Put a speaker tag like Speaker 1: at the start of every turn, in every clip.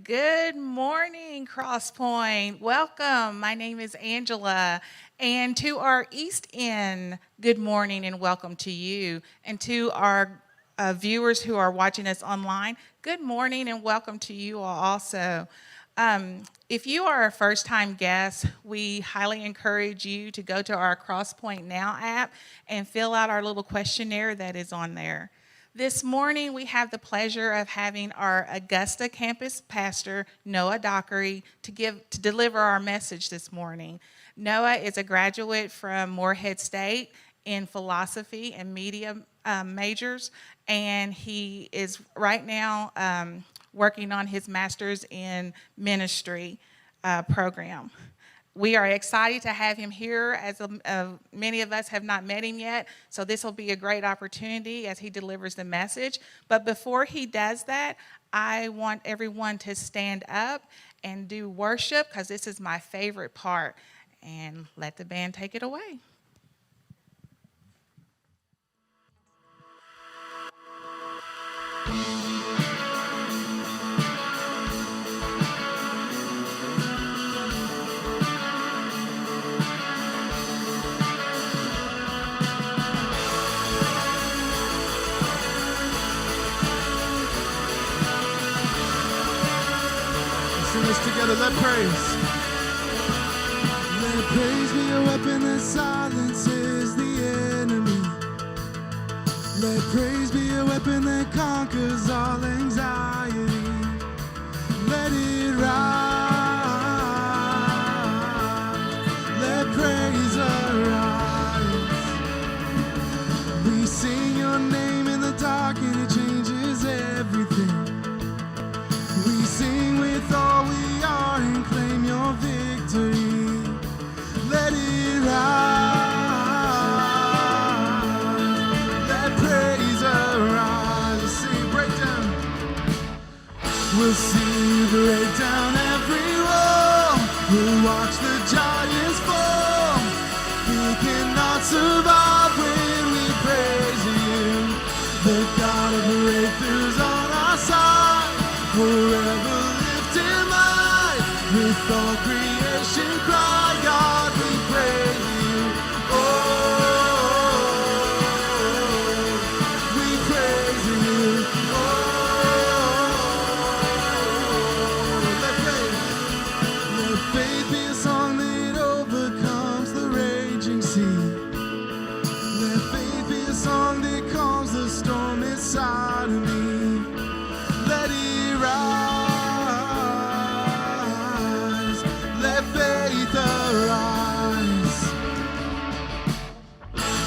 Speaker 1: Good morning, Crosspoint. Welcome. My name is Angela. And to our East End, good morning and welcome to you. And to our viewers who are watching us online, good morning and welcome to you all also. If you are a first-time guest, we highly encourage you to go to our Crosspoint Now app and fill out our little questionnaire that is on there. This morning, we have the pleasure of having our Augusta campus pastor, Noah Dockery, to deliver our message this morning. Noah is a graduate from Morehead State in philosophy and media majors, and he is right now working on his master's in ministry program. We are excited to have him here, as many of us have not met him yet, so this will be a great opportunity as he delivers the message. But before he does that, I want everyone to stand up and do worship, because this is my favorite part, and let the band take it away.
Speaker 2: Together, let praise. Let praise be a weapon that silences the enemy. Let praise be a weapon that conquers all anxiety. Let it rise. Let praise arise. We sing your name in the dark and it changes everything. We sing with all we are and claim your victory. Let it rise. Let praise arise. Sing, break down. We'll see you break down every wall. We'll watch the giants fall. We cannot survive when we praise you. The God of breakthroughs on our side. Forever lifted light, with all creation cry, God, we praise you. Oh, we praise you. Oh, let faith be a song that overcomes the raging sea. Let faith be a song that calms the storm inside of me. Let it rise, let faith arise.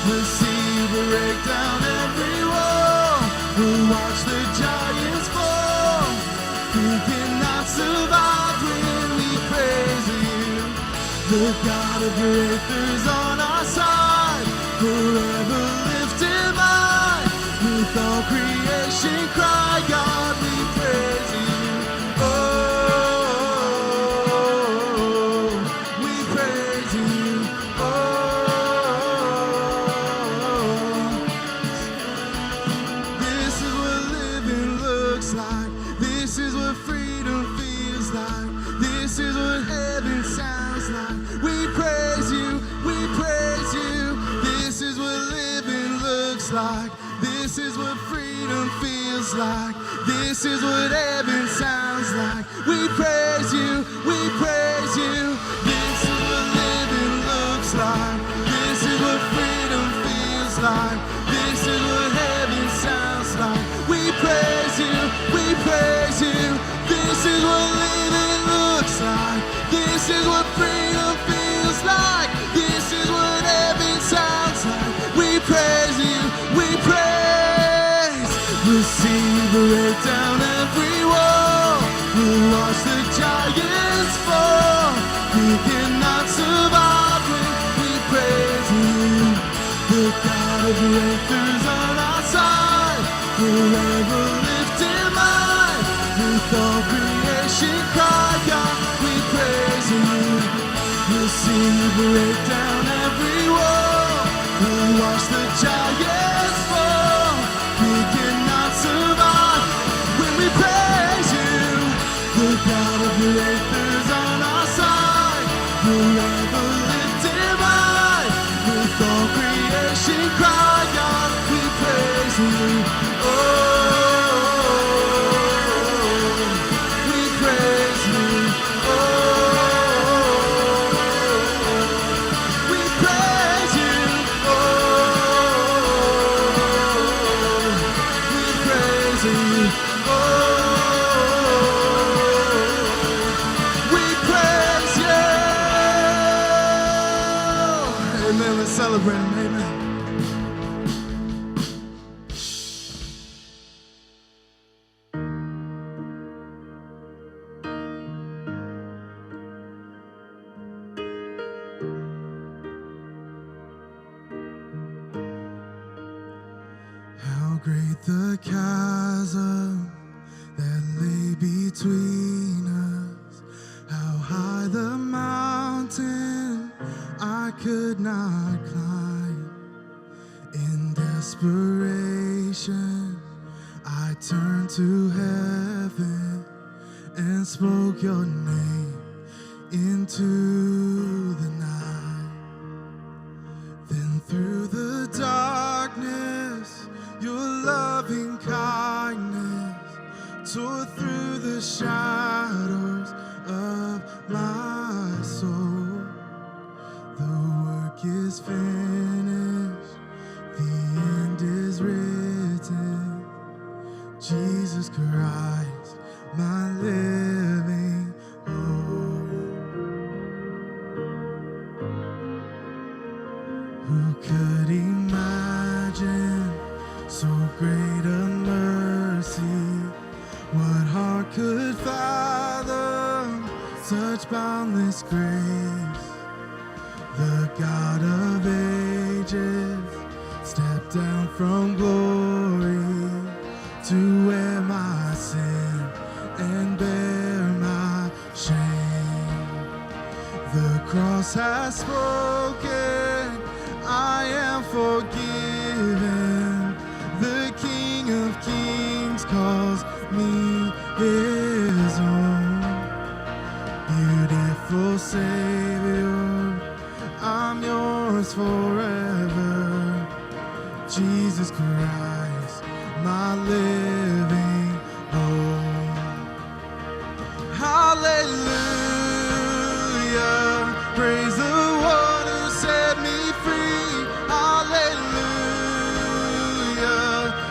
Speaker 2: We'll see you break down every wall. We'll watch the giants fall. We cannot survive when we praise you. The God of breakthroughs on our side, forever lifted high. With all creation cry, God, we praise you. Oh, we praise you. Oh, this is what living looks like. This is what freedom feels like. This is what heaven sounds like. We praise you. We praise you. This is what living looks like. This is what freedom feels like. This is what heaven sounds like. We praise you, we praise you. This is what living looks like. This is what freedom feels like. This is what heaven sounds like. We praise you, we praise you. This is what living looks like. This is what freedom feels like. This is what heaven sounds like. We praise you, we praise. We'll see you break down every wall. We'll watch the giants fall. We cannot survive when we praise you. The God of breakthroughs on our side, forever lifted high. With all creation cry, God, we praise you. We'll see you break down every wall. We'll watch the giants fall. We cannot survive when we praise you. The God Victor's on our side, forever lifted high. With all creation cry, God, we praise you. Oh, we praise you. Oh, we praise you. Oh, we praise you. Oh, we praise you. Amen. Let's celebrate him. Amen. How great the chasm that lay between us. How high the mountain I could not climb. In desperation, I turned to heaven and spoke your name into the night. Then through the darkness, your loving kindness tore through the shadows of my soul. The work is finished, the end is written. Jesus Christ, my living hope. Who could imagine so great a mercy? What heart could fathom such boundless grace? The God of ages stepped down from glory to wear my sin and bear my shame. The cross has spoken, I am forgiven. The King of Kings calls me his own. Beautiful Savior, I'm yours forever. Jesus Christ, my living hope. Hallelujah, praise the one who set me free. Hallelujah,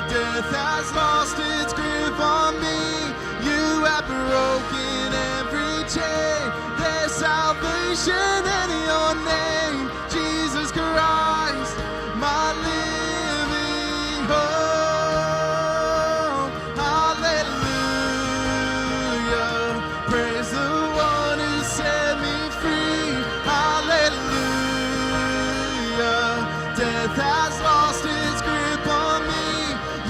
Speaker 2: death has lost its grip on me. You have broken every chain. There's salvation in your name, Jesus Christ, my living hope. Hallelujah, praise the one who set me free. Hallelujah, death has lost its grip on me.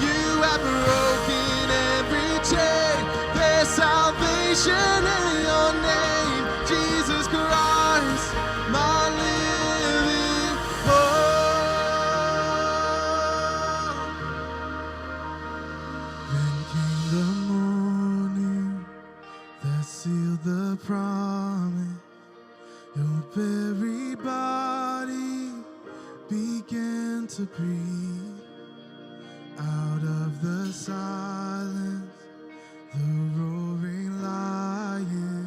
Speaker 2: You have broken every chain. There's salvation in your name, Jesus Christ, my living hope. Then came the morning that sealed the promise. Your very body began to breathe. Out of the silence, the roaring lion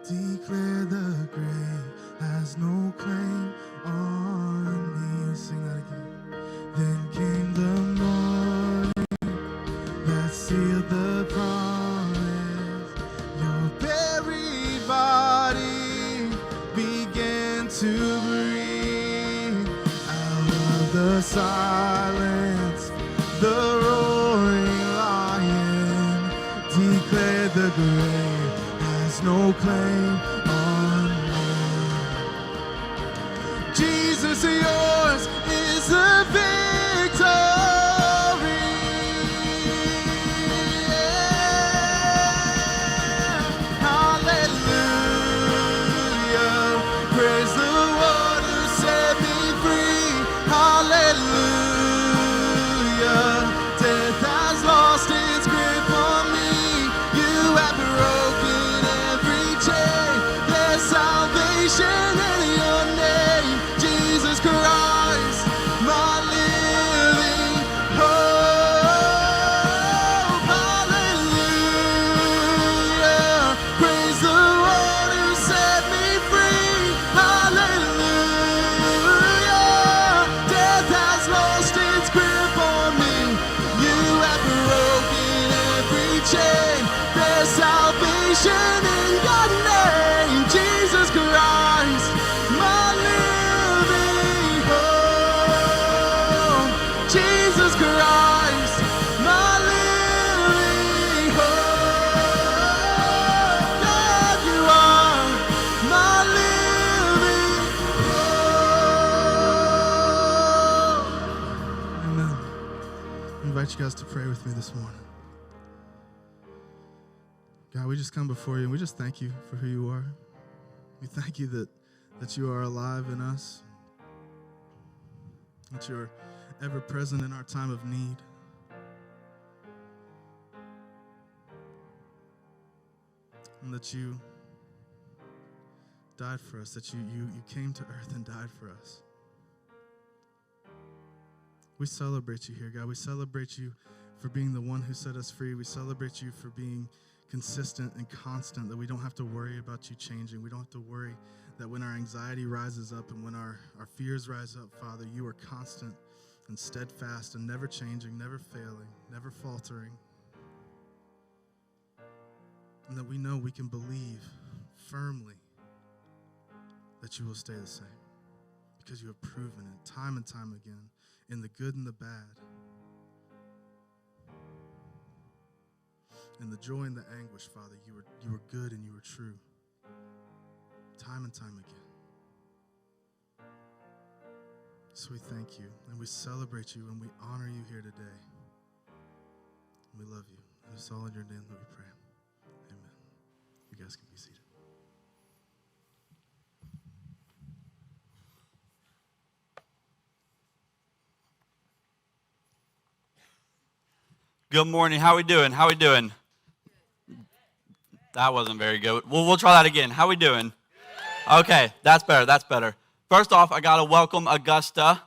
Speaker 2: declared the grave has no claim on me. Sing that again. Then came the morning that sealed the promise. Your buried body began to breathe. Out of the silence, the roaring lion declared the grave has no claim on me. Jesus, yours is the victory. Hallelujah, praise the one who set me free. Hallelujah, death has lost its grip on me. You have broken every salvation in your name, Jesus Christ, my living hope. Jesus Christ, my living hope. God, you are my living hope. Amen. I invite you guys to pray with me this morning. God, we just come before you and we just thank you for who you are. We thank you that you are alive in us, that you're ever present in our time of need. And that you died for us, that you came to earth and died for us. We celebrate you here, God. We celebrate you for being the one who set us free. We celebrate you for being consistent and constant, that we don't have to worry about you changing. We don't have to worry that when our anxiety rises up and when our fears rise up, Father, you are constant and steadfast and never changing, never failing, never faltering. And that we know we can believe firmly that you will stay the same because you have proven it time and time again in the good and the bad, in the joy and the anguish, Father. You were good and you were true time and time again. So we thank you and we celebrate you and we honor you here today. We love you. And it's all in your name that we pray. Amen. You guys can be seated.
Speaker 3: Good morning. How we doing? How we doing? That wasn't very good. We'll try that again. How we doing? Okay, that's better. That's better. First off, I got to welcome Augusta.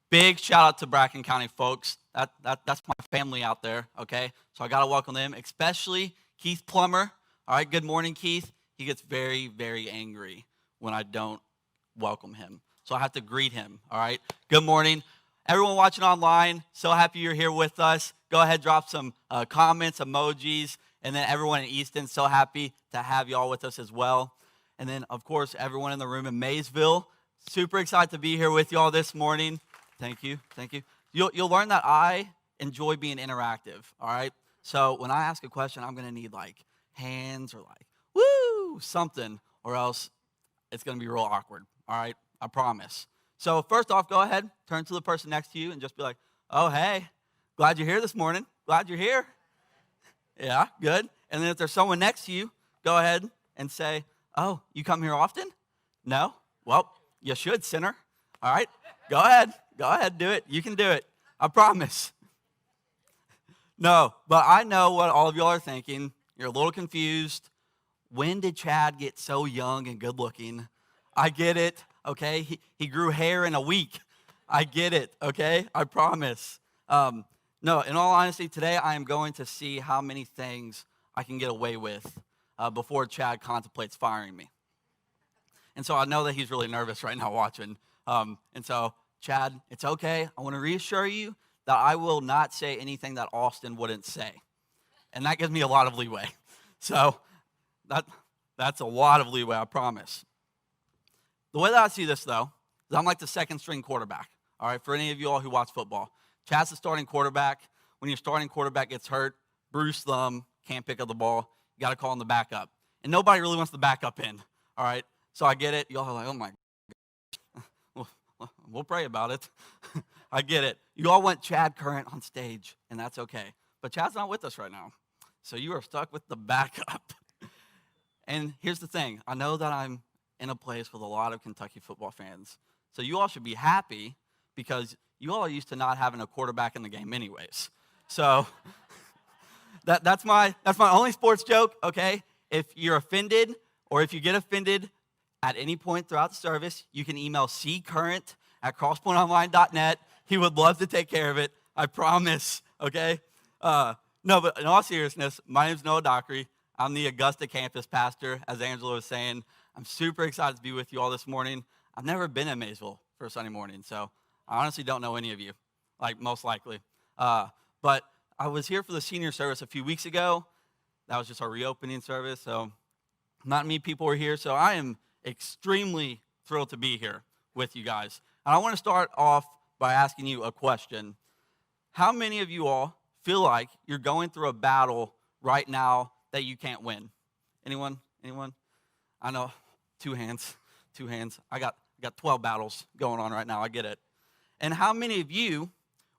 Speaker 3: Big shout out to Bracken County folks. That's my family out there, okay? So I got to welcome them, especially Keith Plummer. All right, good morning, Keith. He gets very, very angry when I don't welcome him. So I have to greet him, all right? Good morning. Everyone watching online, so happy you're here with us. Go ahead, drop some comments, emojis, and then everyone in Easton, so happy to have you all with us as well. And then, of course, everyone in the room in Maysville, super excited to be here with you all this morning. Thank you, thank you. You'll learn that I enjoy being interactive, all right? So when I ask a question, I'm going to need, like, hands or, like, woo, something, or else it's going to be real awkward, all right? I promise. So first off, go ahead, turn to the person next to you and just be like, oh, hey, glad you're here this morning. Glad you're here. Yeah, good. And then if there's someone next to you, go ahead and say, oh, you come here often? No? Well, you should, sinner. All right, go ahead, do it. You can do it. I promise. No, but I know what all of y'all are thinking. You're a little confused. When did Chad get so young and good looking? I get it. Okay, he grew hair in a week. I get it, okay? I promise. No, in all honesty, today I am going to see how many things I can get away with before Chad contemplates firing me. And so I know that he's really nervous right now watching. And so, Chad, it's okay. I want to reassure you that I will not say anything that Austin wouldn't say. And that gives me a lot of leeway. So that's a lot of leeway, I promise. The way that I see this, though, is I'm like the second-string quarterback, all right, for any of you all who watch football. Chad's the starting quarterback. When your starting quarterback gets hurt, bruised thumb, can't pick up the ball, you got to call in the backup. And nobody really wants the backup in, all right? So I get it. Y'all are like, oh, my God. We'll pray about it. I get it. You all want Chad Current on stage, and that's okay. But Chad's not with us right now, so you are stuck with the backup. And here's the thing. I know that I'm in a place with a lot of Kentucky football fans. So you all should be happy because you all are used to not having a quarterback in the game anyways. So that's my only sports joke, okay? If you're offended or if you get offended at any point throughout the service, you can email ccurrent@crosspointonline.net. He would love to take care of it. I promise, okay? No, but in all seriousness, my name's Noah Dockery. I'm the Augusta campus pastor, as Angela was saying. I'm super excited to be with you all this morning. I've never been in Maysville for a Sunday morning, so I honestly don't know any of you, like most likely. But I was here for the senior service a few weeks ago. That was just our reopening service, so Not many people are here, so I am extremely thrilled to be here with you guys. And I want to start off by asking you a question. How many of you all feel like you're going through a battle right now that you can't win? Anyone? Anyone? I know, two hands. I got 12 battles going on right now, I get it. And how many of you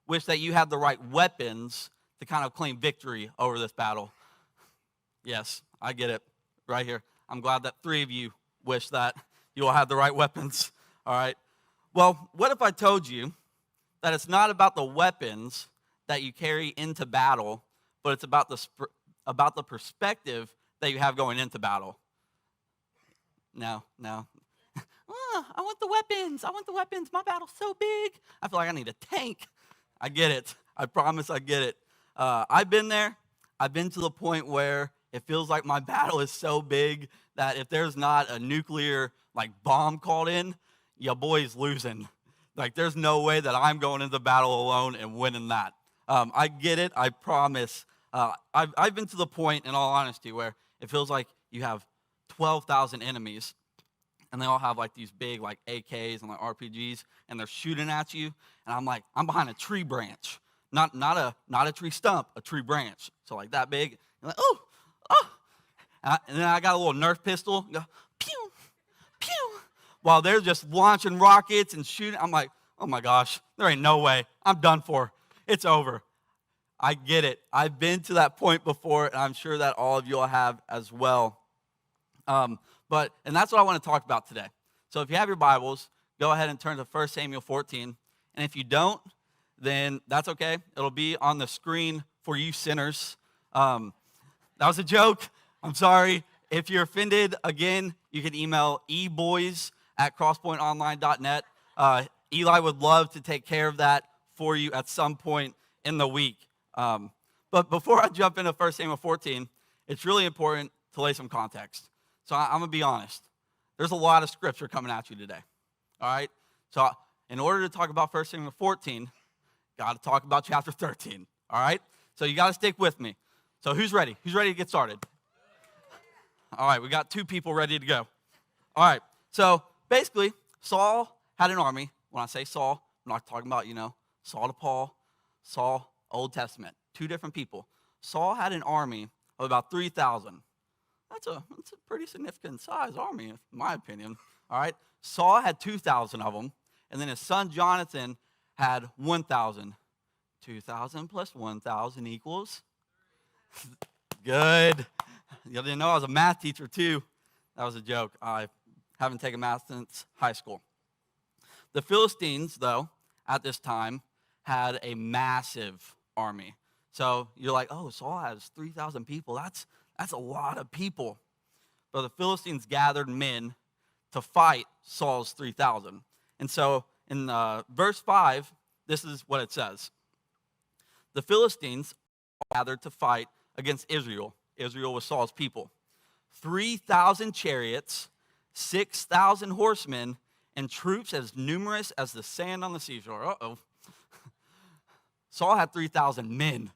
Speaker 3: wish that you had the right weapons to kind of claim victory over this battle? Yes, I get it, right here. I'm glad that 3 of you wish that you all had the right weapons, all right? Well, what if I told you that it's not about the weapons that you carry into battle, but it's about the perspective that you have going into battle? No. I want the weapons. My battle's so big. I feel like I need a tank. I get it. I promise I get it. I've been there. I've been to the point where it feels like my battle is so big that if there's not a nuclear bomb called in, your boy's losing. There's no way that I'm going into battle alone and winning that. I get it. I promise. I've been to the point, in all honesty, where it feels like you have 12,000 enemies, and they all have these big AKs and RPGs, and they're shooting at you. And I'm behind a tree branch, not a tree stump, a tree branch. So that big. You're oh. And then I got a little Nerf pistol. Go, pew, pew. While they're just launching rockets and shooting, I'm like, oh my gosh, there ain't no way. I'm done for. It's over. I get it. I've been to that point before, and I'm sure that all of you all have as well. And that's what I want to talk about today. So if you have your Bibles, go ahead and turn to 1 Samuel 14. And if you don't, then that's okay. It'll be on the screen for you sinners. That was a joke. I'm sorry. If you're offended, again, you can email eboys@crosspointonline.net. Eli would love to take care of that for you at some point in the week. But before I jump into 1 Samuel 14, it's really important to lay some context. So I'm going to be honest. There's a lot of scripture coming at you today. All right? So in order to talk about 1 Samuel 14, got to talk about chapter 13. All right? So you got to stick with me. So who's ready? Who's ready to get started? All right, we got 2 people ready to go. All right, so basically, Saul had an army. When I say Saul, I'm not talking about, Saul to Paul, Saul, Old Testament. 2 different people. Saul had an army of about 3,000. That's a pretty significant size army, in my opinion. All right, Saul had 2,000 of them, and then his son Jonathan had 1,000. 2,000 plus 1,000 equals? Good. You didn't know I was a math teacher, too. That was a joke. I haven't taken math since high school. The Philistines, though, at this time, had a massive army. So you're like, oh, Saul has 3,000 people. That's a lot of people. But the Philistines gathered men to fight Saul's 3,000. And so in verse 5, this is what it says. The Philistines gathered to fight against Israel. Israel was Saul's people. 3,000 chariots, 6,000 horsemen, and troops as numerous as the sand on the seashore. Uh-oh. Saul had 3,000 men.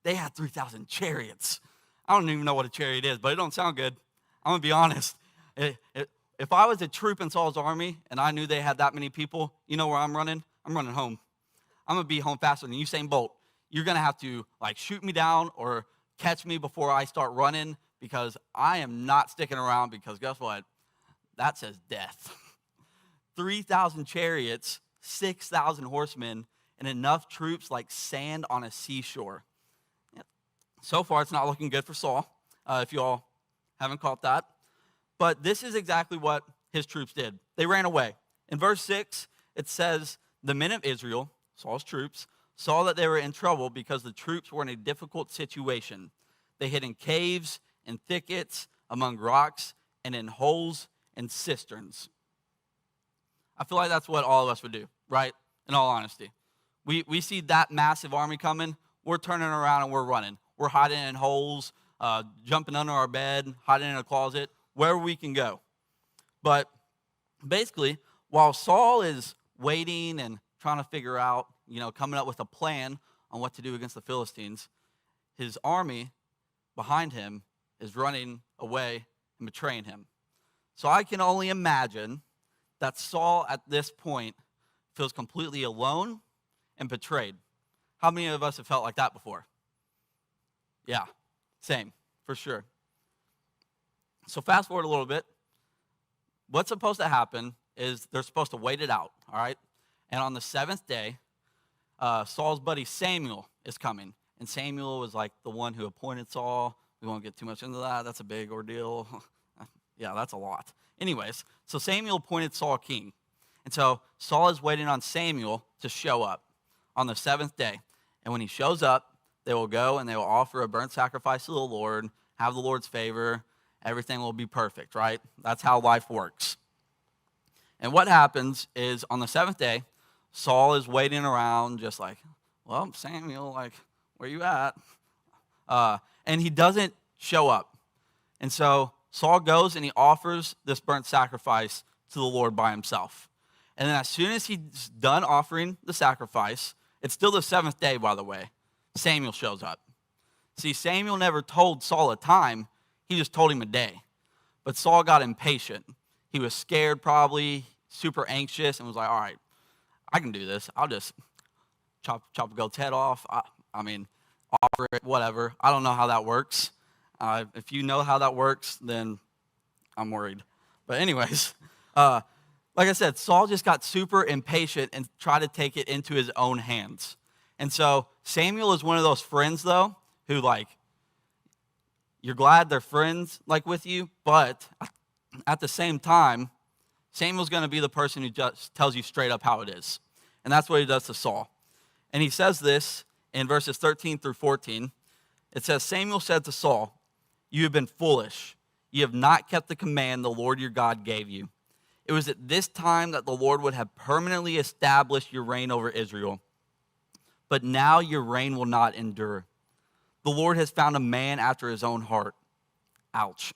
Speaker 3: They had 3,000 chariots. I don't even know what a chariot is, but it don't sound good. I'm going to be honest. If I was a troop in Saul's army and I knew they had that many people, you know where I'm running? I'm running home. I'm going to be home faster than Usain Bolt. You're going to have to shoot me down or catch me before I start running, because I am not sticking around, because guess what? That says death. 3,000 chariots, 6,000 horsemen, and enough troops like sand on a seashore. Yep. So far, it's not looking good for Saul, if you all haven't caught that. But this is exactly what his troops did. They ran away. In verse 6, it says, the men of Israel, Saul's troops, saw that they were in trouble because the troops were in a difficult situation. They hid in caves and thickets, among rocks, and in holes and cisterns. I feel like that's what all of us would do, right? In all honesty. We see that massive army coming, we're turning around and we're running. We're hiding in holes, jumping under our bed, hiding in a closet, wherever we can go. But basically, while Saul is waiting and trying to figure out, coming up with a plan on what to do against the Philistines, his army behind him is running away and betraying him. So I can only imagine that Saul at this point feels completely alone and betrayed. How many of us have felt like that before? Yeah, same, for sure. So fast forward a little bit. What's supposed to happen is they're supposed to wait it out, all right? And on the seventh day, Saul's buddy Samuel is coming. And Samuel was like the one who appointed Saul. We won't get too much into that. That's a big ordeal. Yeah, that's a lot. Anyways, so Samuel appointed Saul king. And so Saul is waiting on Samuel to show up on the seventh day. And when he shows up, they will go and they will offer a burnt sacrifice to the Lord, have the Lord's favor. Everything will be perfect, right? That's how life works. And what happens is on the seventh day, Saul is waiting around just like, well, Samuel, like, where you at? And he doesn't show up. And so Saul goes and he offers this burnt sacrifice to the Lord by himself. And then as soon as he's done offering the sacrifice, it's still the seventh day, by the way, Samuel shows up. See, Samuel never told Saul a time. He just told him a day. But Saul got impatient. He was scared probably, super anxious, and was like, all right, I can do this. I'll just chop a goat's head off. I mean, offer it, whatever. I don't know how that works. If you know how that works, then I'm worried. But anyways, like I said, Saul just got super impatient and tried to take it into his own hands. And so Samuel is one of those friends, though, who, like, you're glad they're friends, like, with you, but at the same time, Samuel's going to be the person who just tells you straight up how it is. And that's what he does to Saul. And he says this in verses 13 through 14. It says, Samuel said to Saul, you have been foolish. You have not kept the command the Lord your God gave you. It was at this time that the Lord would have permanently established your reign over Israel. But now your reign will not endure. The Lord has found a man after his own heart. Ouch.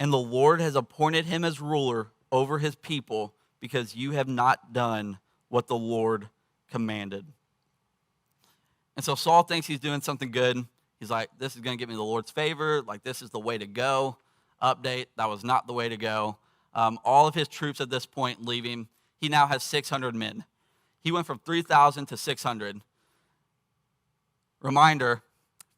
Speaker 3: And the Lord has appointed him as ruler over his people because you have not done what the Lord commanded. And so Saul thinks he's doing something good. He's like, this is going to get me the Lord's favor. Like, this is the way to go. Update, that was not the way to go. All of his troops at this point leave him. He now has 600 men. He went from 3,000 to 600. Reminder,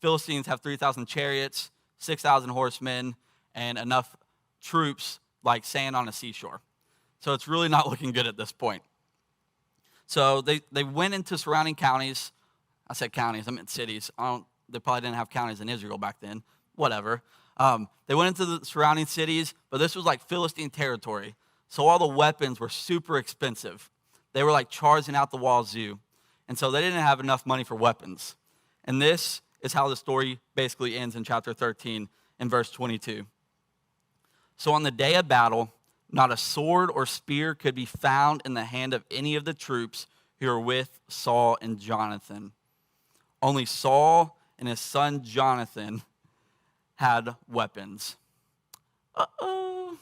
Speaker 3: Philistines have 3,000 chariots, 6,000 horsemen, and enough troops like sand on a seashore. So it's really not looking good at this point. So they went into surrounding counties. I said counties, I meant cities. They probably didn't have counties in Israel back then. Whatever. They went into the surrounding cities, but this was like Philistine territory. So all the weapons were super expensive. They were like charging out the wazoo. And so they didn't have enough money for weapons. And this is how the story basically ends in chapter 13 in verse 22. So on the day of battle, not a sword or spear could be found in the hand of any of the troops who were with Saul and Jonathan. Only Saul and his son Jonathan had weapons. Uh-oh.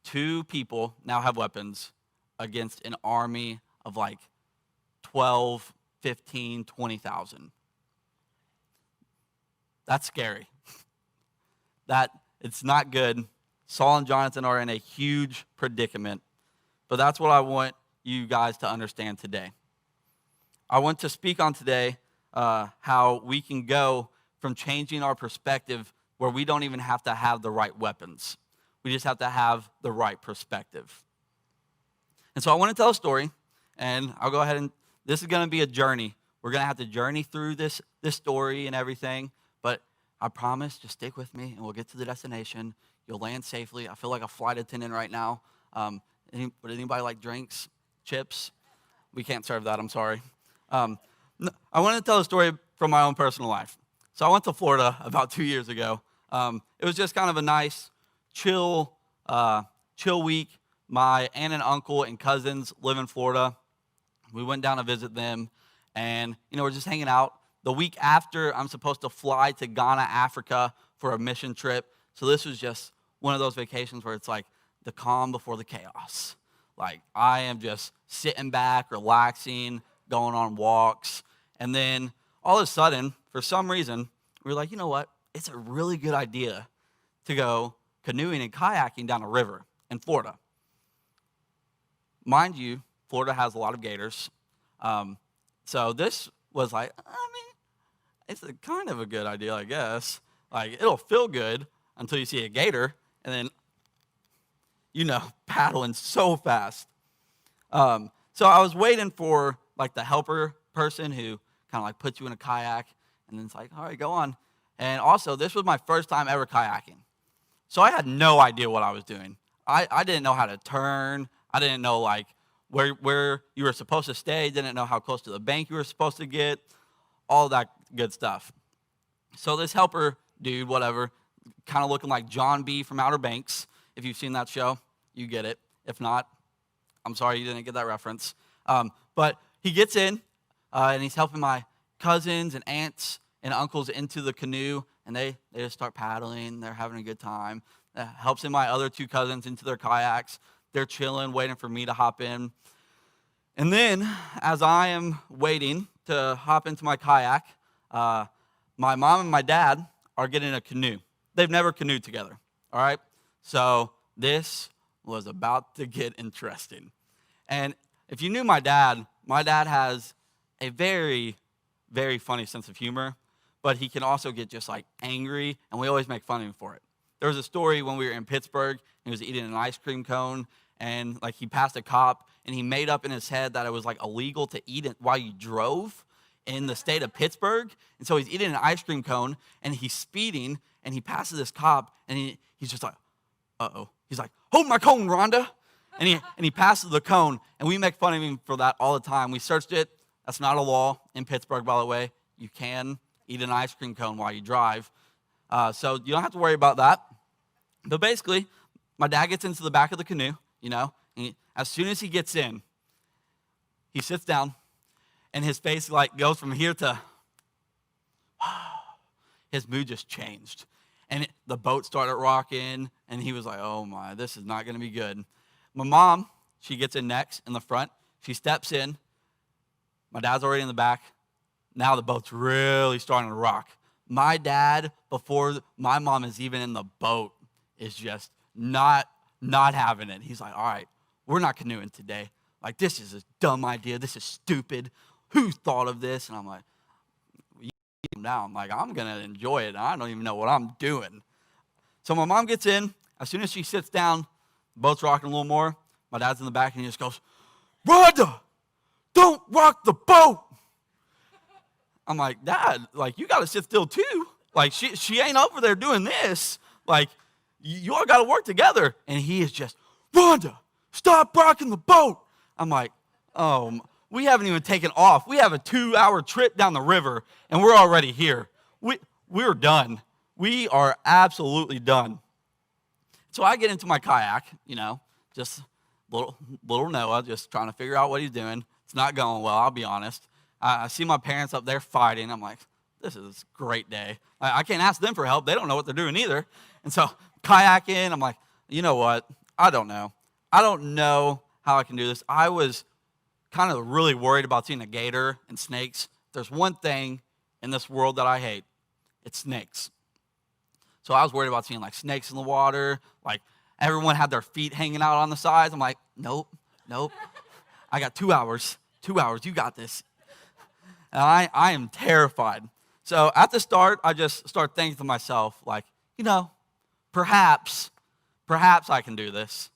Speaker 3: 2 people now have weapons against an army of like 12, 15, 20,000. That's scary. It's not good. Saul and Jonathan are in a huge predicament. But that's what I want you guys to understand today. I want to speak on today how we can go from changing our perspective where we don't even have to have the right weapons. We just have to have the right perspective. And so I want to tell a story, and I'll go ahead and this is going to be a journey. We're going to have to journey through this story and everything, but I promise, just stick with me, and we'll get to the destination. You'll land safely. I feel like a flight attendant right now. Would anybody like drinks, chips? We can't serve that, I'm sorry. I want to tell a story from my own personal life. So I went to Florida about 2 years ago. It was just kind of a nice, chill week. My aunt and uncle and cousins live in Florida. We went down to visit them, and we're just hanging out. The week after, I'm supposed to fly to Ghana, Africa for a mission trip. So this was just one of those vacations where it's like the calm before the chaos. Like, I am just sitting back, relaxing, going on walks. And then all of a sudden, for some reason, we were like, you know what? It's a really good idea to go canoeing and kayaking down a river in Florida. Mind you, Florida has a lot of gators. So this was like, I mean, it's kind of a good idea, I guess. Like, it'll feel good until you see a gator, and then, paddling so fast. So I was waiting for, like, the helper person who kind of, like, puts you in a kayak, and then it's like, all right, go on. And also, this was my first time ever kayaking. So I had no idea what I was doing. I didn't know how to turn. I didn't know, like, where you were supposed to stay. Didn't know how close to the bank you were supposed to get. All that good stuff. So this helper dude, whatever, kind of looking like John B. from Outer Banks. If you've seen that show, you get it. If not, I'm sorry you didn't get that reference. But he gets in, and he's helping my cousins and aunts and uncles into the canoe, and they just start paddling. They're having a good time. Helps in my other two cousins into their kayaks. They're chilling, waiting for me to hop in. And then, as I am waiting to hop into my kayak, my mom and my dad are getting a canoe. They've never canoed together, all right? So this was about to get interesting. And if you knew my dad has a very, very funny sense of humor, but he can also get just like angry, and we always make fun of him for it. There was a story when we were in Pittsburgh, and he was eating an ice cream cone, and like he passed a cop, and he made up in his head that it was like illegal to eat it while you drove in the state of Pittsburgh. And so he's eating an ice cream cone, and he's speeding, and he passes this cop, and he's just like, uh-oh. He's like, hold my cone, Rhonda. And he passes the cone, and we make fun of him for that all the time. We searched it. That's not a law in Pittsburgh, by the way. You can eat an ice cream cone while you drive. So you don't have to worry about that. But basically, my dad gets into the back of the canoe, and as soon as he gets in, he sits down, and his face like goes from here to, his mood just changed. And the boat started rocking, and he was like, oh my, this is not going to be good. My mom, she gets in next in the front. She steps in. My dad's already in the back. Now the boat's really starting to rock. My dad, before my mom is even in the boat, is just not having it. He's like, all right, we're not canoeing today. Like, this is a dumb idea. This is stupid. Who thought of this? And I'm like, you calm down. Like, I'm going to enjoy it. I don't even know what I'm doing. So my mom gets in. As soon as she sits down, the boat's rocking a little more. My dad's in the back, and he just goes, Rhonda, don't rock the boat. I'm like, Dad, like, you got to sit still too. Like, she ain't over there doing this. Like, you all got to work together. And he is just, Rhonda, stop rocking the boat. I'm like, oh, we haven't even taken off. We have a 2-hour trip down the river, and we're already here. We're done. We are absolutely done. So I get into my kayak, just little Noah, just trying to figure out what he's doing. It's not going well, I'll be honest. I see my parents up there fighting. I'm like, this is a great day. I can't ask them for help. They don't know what they're doing either. And so kayaking, I'm like, you know what? I don't know. I don't know how I can do this. I was kind of really worried about seeing a gator and snakes. There's one thing in this world that I hate. It's snakes. So I was worried about seeing like snakes in the water. Like everyone had their feet hanging out on the sides. I'm like, nope. I got 2 hours. 2 hours. You got this. And I am terrified. So at the start, I just start thinking to myself, like, perhaps I can do this.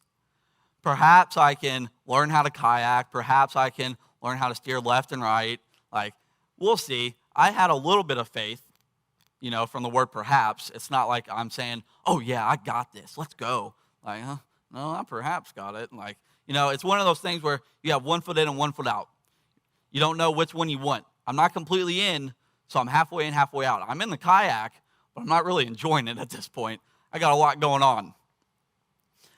Speaker 3: Perhaps I can learn how to kayak. Perhaps I can learn how to steer left and right. Like, we'll see. I had a little bit of faith, from the word perhaps. It's not like I'm saying, oh, yeah, I got this. Let's go. Like, no, I perhaps got it. Like, it's one of those things where you have 1 foot in and 1 foot out. You don't know which one you want. I'm not completely in, so I'm halfway in, halfway out. I'm in the kayak, but I'm not really enjoying it at this point. I got a lot going on.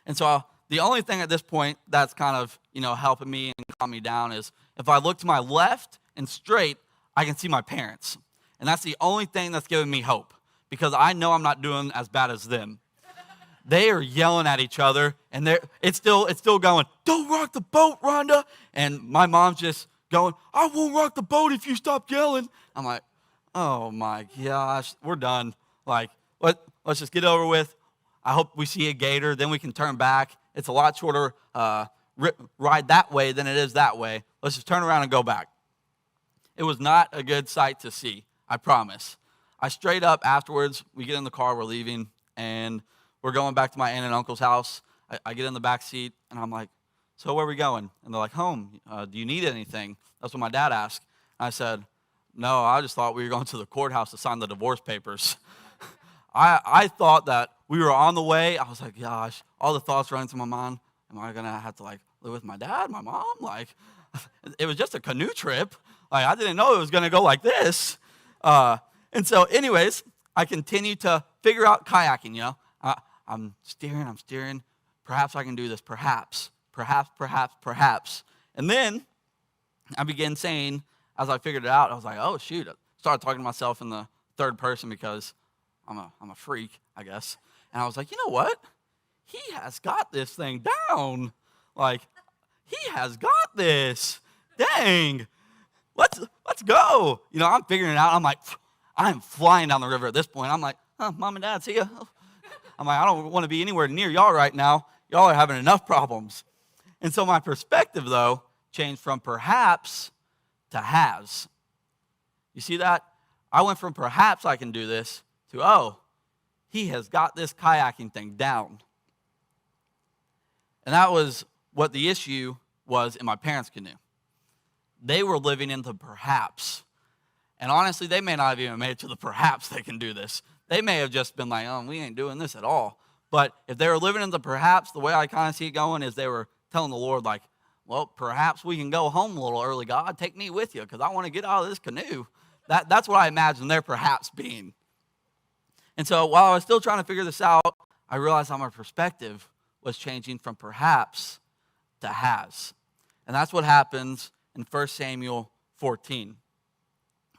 Speaker 3: And so the only thing at this point that's kind of, helping me and calm me down is if I look to my left and straight, I can see my parents. And that's the only thing that's giving me hope because I know I'm not doing as bad as them. They are yelling at each other, and it's still going, don't rock the boat, Rhonda. And my mom's just going, I won't rock the boat if you stop yelling. I'm like, oh my gosh, we're done. Like, let's just get over with. I hope we see a gator, then we can turn back. It's a lot shorter ride that way than it is that way. Let's just turn around and go back. It was not a good sight to see, I promise. I straight up afterwards, we get in the car, we're leaving, and we're going back to my aunt and uncle's house. I get in the back seat, and I'm like, so where are we going? And they're like, home. Do you need anything? That's what my dad asked. And I said, no, I just thought we were going to the courthouse to sign the divorce papers. I thought that we were on the way. I was like, gosh, all the thoughts running through my mind. Am I going to have to, live with my dad, my mom? It was just a canoe trip. I didn't know it was going to go like this. And so, anyways, I continue to figure out kayaking, I'm steering. Perhaps I can do this. Perhaps. And then I began saying, as I figured it out, I was like, oh, shoot. I started talking to myself in the third person because I'm a freak, I guess. And I was like, you know what? He has got this thing down. He has got this. Dang. Let's go. I'm figuring it out. I'm like, I'm flying down the river at this point. I'm like, Mom and Dad, see ya. I'm like, I don't want to be anywhere near y'all right now. Y'all are having enough problems. And so my perspective, though, changed from perhaps to has. You see that? I went from perhaps I can do this to, oh, he has got this kayaking thing down. And that was what the issue was in my parents' canoe. They were living in the perhaps. And honestly, they may not have even made it to the perhaps they can do this. They may have just been like, oh, we ain't doing this at all. But if they were living in the perhaps, the way I kind of see it going is they were telling the Lord, well, perhaps we can go home a little early, God. Take me with you because I want to get out of this canoe. That's what I imagine their perhaps being. And so while I was still trying to figure this out, I realized how my perspective was changing from perhaps to has. And that's what happens in 1 Samuel 14.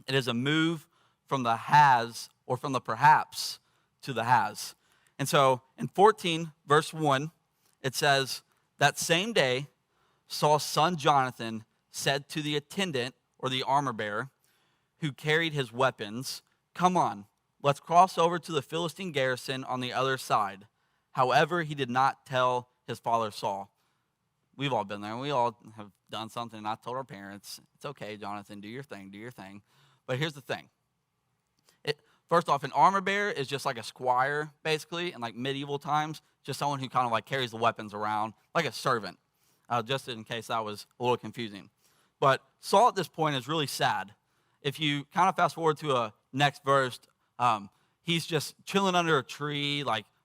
Speaker 3: It is a move from the has or from the perhaps to the has. And so in 14, verse 1, it says, that same day, Saul's son Jonathan said to the attendant or the armor bearer who carried his weapons, come on, let's cross over to the Philistine garrison on the other side. However, he did not tell his father Saul. We've all been there. We all have done something and not told our parents. It's okay, Jonathan, do your thing. But here's the thing. First off, an armor bearer is just like a squire, basically, in medieval times, just someone who kind of carries the weapons around, like a servant, just in case that was a little confusing. But Saul at this point is really sad. If you kind of fast forward to a next verse, he's just chilling under a tree,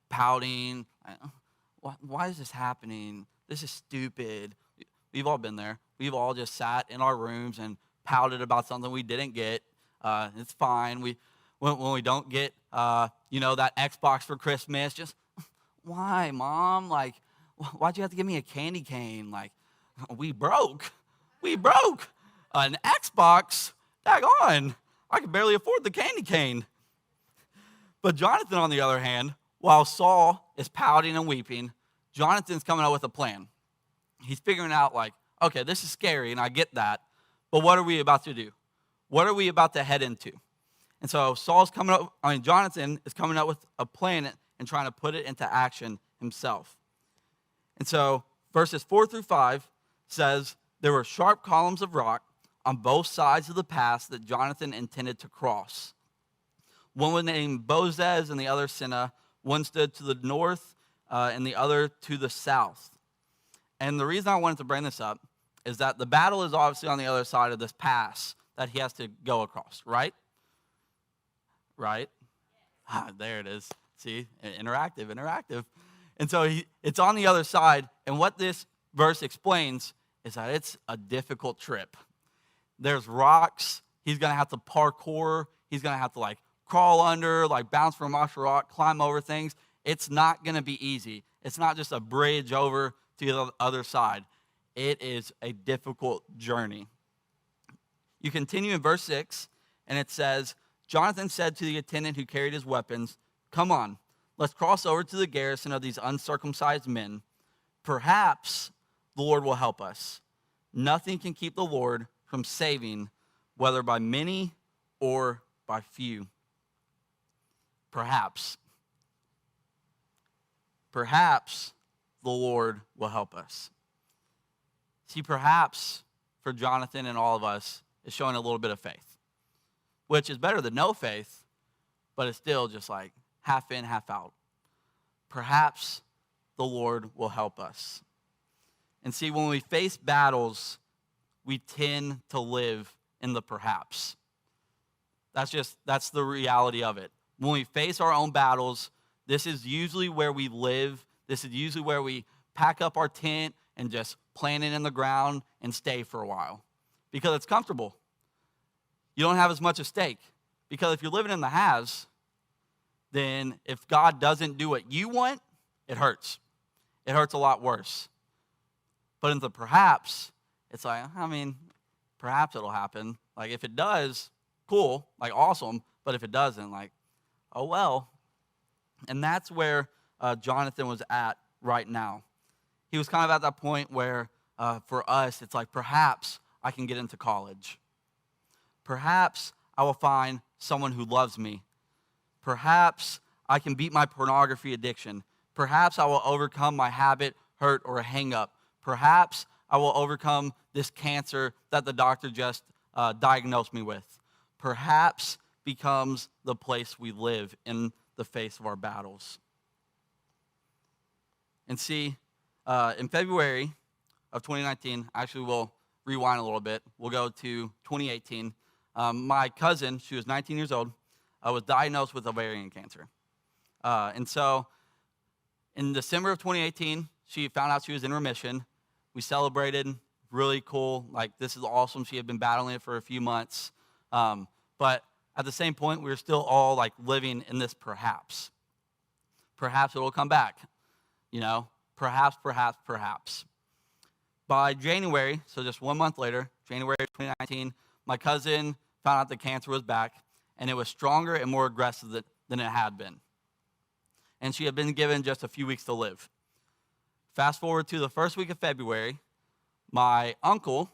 Speaker 3: pouting. Why is this happening? This is stupid. We've all been there. We've all just sat in our rooms and pouted about something we didn't get. It's fine. When we don't get, that Xbox for Christmas, just, why, Mom? Why'd you have to give me a candy cane? We broke. An Xbox? Daggone. I could barely afford the candy cane. But Jonathan, on the other hand, while Saul is pouting and weeping, Jonathan's coming up with a plan. He's figuring out, okay, this is scary, and I get that, but what are we about to do? What are we about to head into? And so Jonathan is coming up with a plan and trying to put it into action himself. And so verses 4 through 5 says, there were sharp columns of rock on both sides of the pass that Jonathan intended to cross. One was named Bozez and the other Seneh. One stood to the north and the other to the south. And the reason I wanted to bring this up is that the battle is obviously on the other side of this pass that he has to go across, right? Right? There it is. See? Interactive. And so it's on the other side. And what this verse explains is that it's a difficult trip. There's rocks. He's going to have to parkour. He's going to have to crawl under, bounce from rock to rock, climb over things. It's not going to be easy. It's not just a bridge over to the other side. It is a difficult journey. You continue in verse 6, and it says, Jonathan said to the attendant who carried his weapons, come on, let's cross over to the garrison of these uncircumcised men. Perhaps the Lord will help us. Nothing can keep the Lord from saving, whether by many or by few. Perhaps. perhaps the Lord will help us. See, perhaps for Jonathan and all of us is showing a little bit of faith, which is better than no faith, but it's still just like half in, half out. Perhaps the Lord will help us. And see, when we face battles, we tend to live in the perhaps. That's the reality of it. When we face our own battles, this is usually where we live. This is usually where we pack up our tent and just plant it in the ground and stay for a while because it's comfortable. You don't have as much at stake because if you're living in the haves, then if God doesn't do what you want, it hurts. It hurts a lot worse. But in the perhaps, it's like, perhaps it'll happen. Like if it does, cool, like awesome. But if it doesn't, like, oh well. And that's where Jonathan was at right now. He was kind of at that point where for us, it's like perhaps I can get into college. Perhaps I will find someone who loves me. Perhaps I can beat my pornography addiction. Perhaps I will overcome my habit, hurt, or a hang-up. Perhaps I will overcome this cancer that the doctor just diagnosed me with. Perhaps becomes the place we live in the face of our battles. And see, in February of 2019, actually we'll rewind a little bit. We'll go to 2018. My cousin, she was 19 years old, was diagnosed with ovarian cancer. And so in December of 2018, she found out she was in remission. We celebrated, really cool, like this is awesome. She had been battling it for a few months. But at the same point, we were still all like living in this perhaps. Perhaps it will come back, perhaps. By January, so just 1 month later, January 2019, my cousin found out the cancer was back, and it was stronger and more aggressive than it had been. And she had been given just a few weeks to live. Fast forward to the first week of February, my uncle,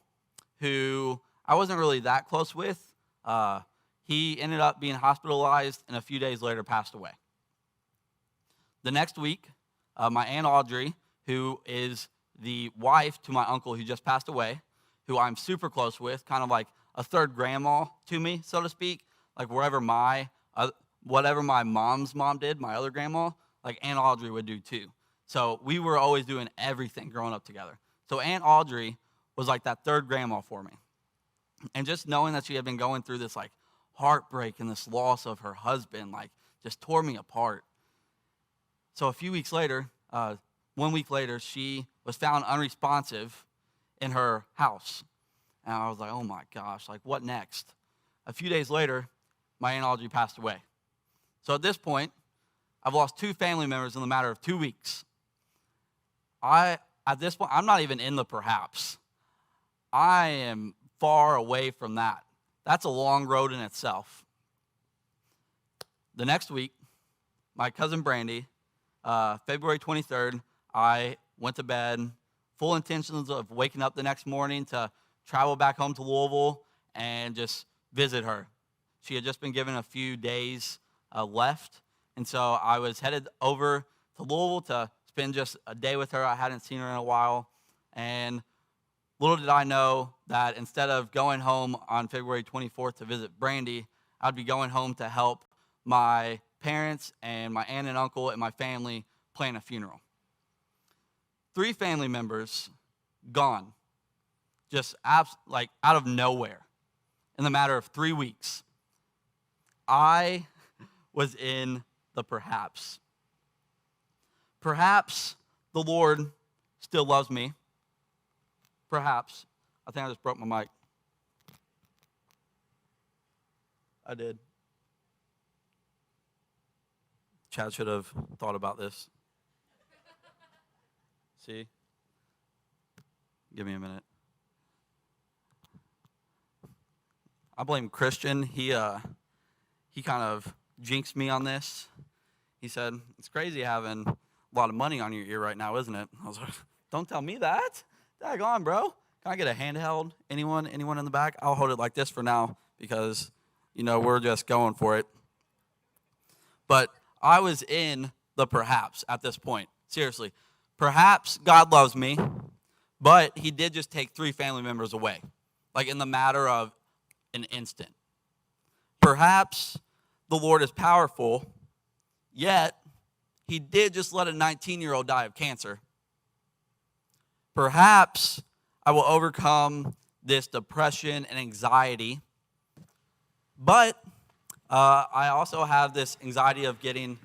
Speaker 3: who I wasn't really that close with, he ended up being hospitalized and a few days later passed away. The next week, my Aunt Audrey, who is the wife to my uncle who just passed away, who I'm super close with, kind of like a third grandma to me, so to speak, like whatever my mom's mom did, my other grandma, like Aunt Audrey would do too. So we were always doing everything growing up together. So Aunt Audrey was like that third grandma for me. And just knowing that she had been going through this like heartbreak and this loss of her husband, like just tore me apart. So a few weeks later, 1 week later, she was found unresponsive in her house. And I was like, oh my gosh, like what next? A few days later, my Aunt Audrey passed away. So at this point, I've lost 2 family members in the matter of 2 weeks. At this point, I'm not even in the perhaps. I am far away from that. That's a long road in itself. The next week, my cousin Brandy, February 23rd, I went to bed, full intentions of waking up the next morning to travel back home to Louisville and just visit her. She had just been given a few days left, and so I was headed over to Louisville to spend just a day with her. I hadn't seen her in a while, and little did I know that instead of going home on February 24th to visit Brandy, I'd be going home to help my parents and my aunt and uncle and my family plan a funeral. 3 family members gone, just like out of nowhere in the matter of 3 weeks. I was in the perhaps. Perhaps the Lord still loves me. Perhaps. I think I just broke my mic. I did. Chad should have thought about this. See? Give me a minute. I blame Christian. He kind of jinxed me on this. He said, it's crazy having a lot of money on your ear right now, isn't it? I was like, don't tell me that. Daggone, bro. Can I get a handheld? Anyone in the back? I'll hold it like this for now because, we're just going for it. But I was in the perhaps at this point. Seriously. Perhaps God loves me, but he did just take 3 family members away, like in the matter of an instant. Perhaps the Lord is powerful, yet he did just let a 19-year-old die of cancer. Perhaps I will overcome this depression and anxiety, but I also have this anxiety of getting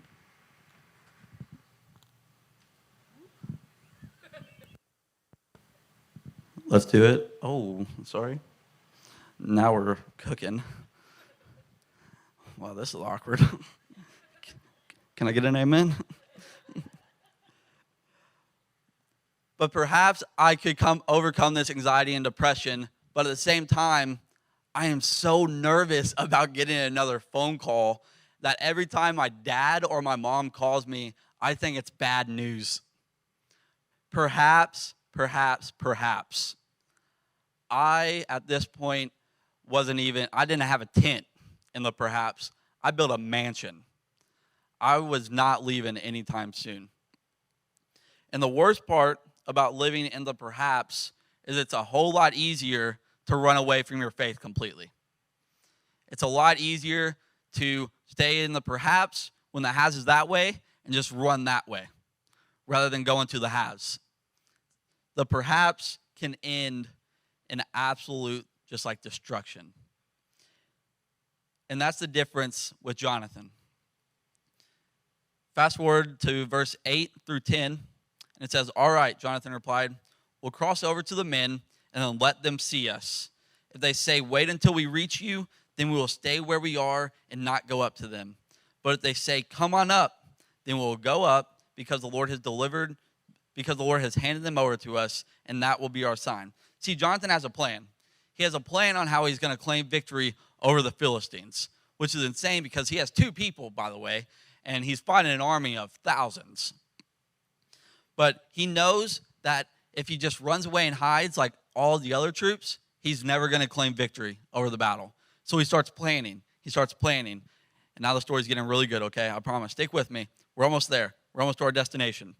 Speaker 3: Let's do it. Oh, sorry. Now we're cooking. Wow, this is awkward. Can I get an amen? But perhaps I could overcome this anxiety and depression, but at the same time, I am so nervous about getting another phone call that every time my dad or my mom calls me, I think it's bad news. Perhaps, I, at this point, I didn't have a tent in the perhaps. I built a mansion. I was not leaving anytime soon. And the worst part about living in the perhaps is it's a whole lot easier to run away from your faith completely. It's a lot easier to stay in the perhaps when the has is that way and just run that way rather than going to the has. The perhaps can end in absolute just like destruction. And that's the difference with Jonathan. Fast forward to verse 8 through 10, and it says, "All right," Jonathan replied, "we'll cross over to the men and then let them see us. If they say, 'Wait until we reach you,' then we will stay where we are and not go up to them. But if they say, 'Come on up,' then we will go up because the Lord has handed them over to us, and that will be our sign." See, Jonathan has a plan. He has a plan on how he's going to claim victory over the Philistines, which is insane because he has 2 people, by the way, and he's fighting an army of thousands. But he knows that if he just runs away and hides like all the other troops, he's never going to claim victory over the battle. So he starts planning. And now the story's getting really good, okay? I promise. Stick with me. We're almost there. We're almost to our destination.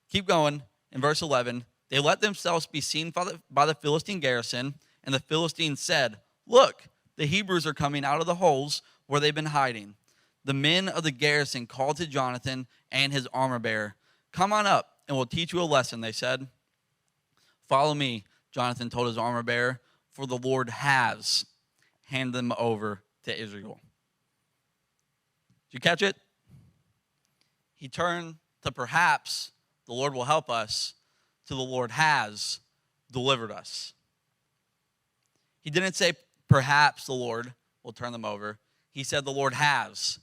Speaker 3: Keep going. In verse 11, they let themselves be seen by the Philistine garrison, and the Philistines said, "Look, the Hebrews are coming out of the holes where they've been hiding." The men of the garrison called to Jonathan and his armor bearer. "Come on up, and we'll teach you a lesson," they said. "Follow me," Jonathan told his armor bearer, "for the Lord has handed them over to Israel." Did you catch it? He turned to perhaps the Lord will help us to the Lord has delivered us. He didn't say perhaps the Lord will turn them over. He said the Lord has.